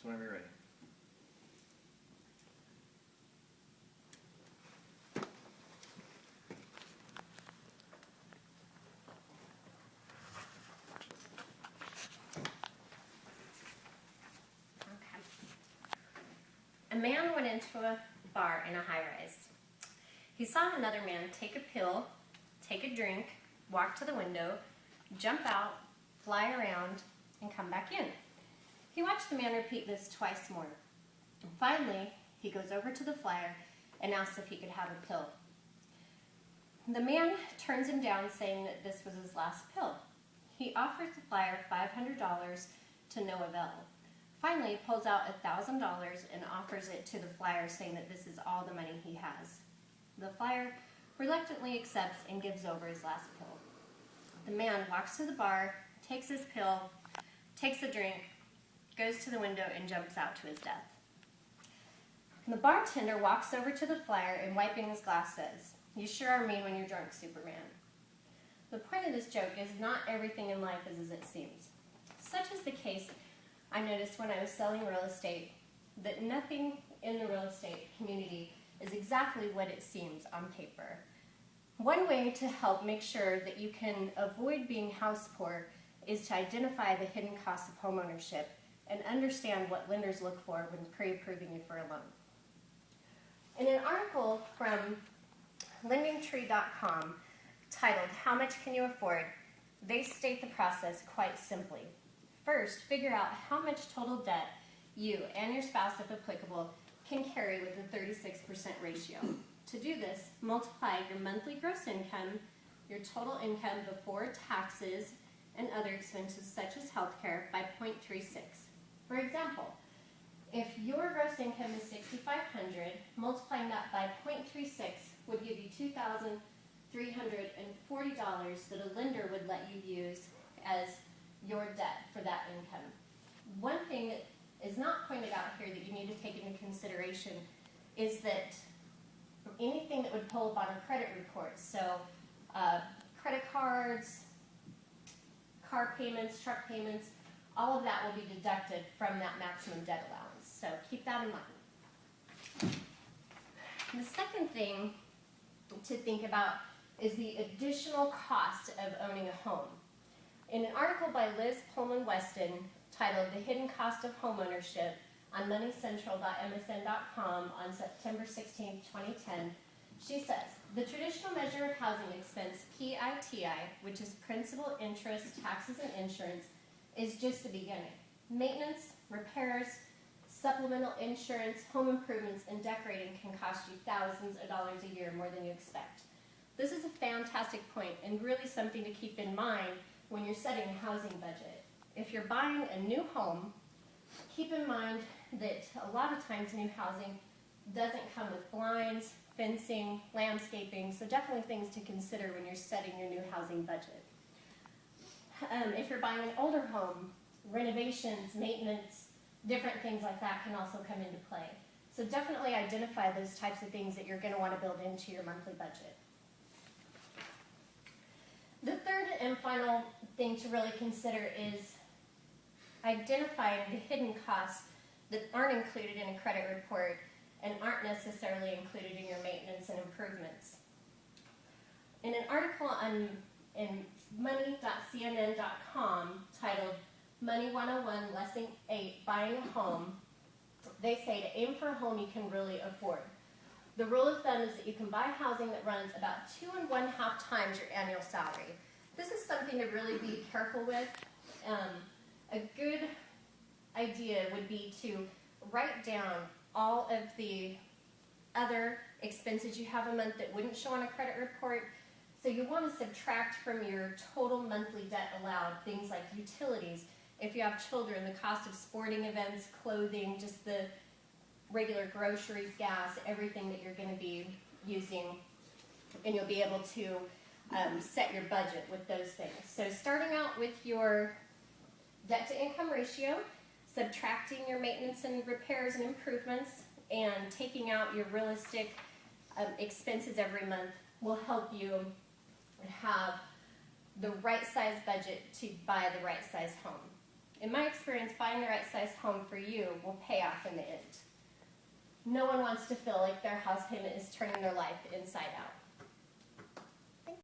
So whenever you're ready. A man went into a bar in a high-rise. He saw another man take a pill, take a drink, walk to the window, jump out, fly around, and come back in. He watched the man repeat this twice more. And finally, he goes over to the flyer and asks if he could have a pill. The man turns him down, saying that this was his last pill. He offers the flyer $500 to no avail. Finally, he pulls out $1,000 and offers it to the flyer, saying that this is all the money he has. The flyer reluctantly accepts and gives over his last pill. The man walks to the bar, takes his pill, takes a drink, goes to the window, and jumps out to his death. The bartender walks over to the flyer and, wiping his glass, says, "You sure are mean when you're drunk, Superman." The point of this joke is not everything in life is as it seems. Such is the case I noticed when I was selling real estate, that nothing in the real estate community is exactly what it seems on paper. One way to help make sure that you can avoid being house poor is to identify the hidden costs of homeownership and understand what lenders look for when pre-approving you for a loan. In an article from lendingtree.com titled "How Much Can You Afford?", they state the process quite simply. First, figure out how much total debt you and your spouse, if applicable, can carry with a 36% ratio. To do this, multiply your monthly gross income, your total income before taxes and other expenses such as healthcare, by 0.36. For example, if your gross income is $6,500, multiplying that by 0.36 would give you $2,340 that a lender would let you use as your debt for that income. One thing that is not pointed out here that you need to take into consideration is that anything that would pull up on a credit report, so credit cards, car payments, truck payments, all of that will be deducted from that maximum debt allowance. So keep that in mind. The second thing to think about is the additional cost of owning a home. In an article by Liz Pullman-Weston titled "The Hidden Cost of Homeownership" on moneycentral.msn.com on September 16, 2010, she says, "The traditional measure of housing expense, PITI, which is principal, interest, taxes, and insurance, is just the beginning. Maintenance, repairs, supplemental insurance, home improvements, and decorating can cost you thousands of dollars a year more than you expect." This is a fantastic point and really something to keep in mind when you're setting a housing budget. If you're buying a new home, keep in mind that a lot of times new housing doesn't come with blinds, fencing, landscaping, so definitely things to consider when you're setting your new housing budget. If you're buying an older home, renovations, maintenance, different things like that can also come into play. So definitely identify those types of things that you're going to want to build into your monthly budget. The third and final thing to really consider is identifying the hidden costs that aren't included in a credit report and aren't necessarily included in your maintenance and improvements. In an article in money.cnn.com titled "Money 101 Lesson 8, Buying a Home," they say to aim for a home you can really afford. The rule of thumb is that you can buy housing that runs about 2.5 times your annual salary. This is something to really be careful with. A good idea would be to write down all of the other expenses you have a month that wouldn't show on a credit report. So you want to subtract from your total monthly debt allowed things like utilities. If you have children, the cost of sporting events, clothing, just the regular groceries, gas, everything that you're going to be using, and you'll be able to set your budget with those things. So starting out with your debt to income ratio, subtracting your maintenance and repairs and improvements, and taking out your realistic expenses every month will help you have the right size budget to buy the right size home. In my experience, finding the right size home for you will pay off in the end. No one wants to feel like their house payment is turning their life inside out.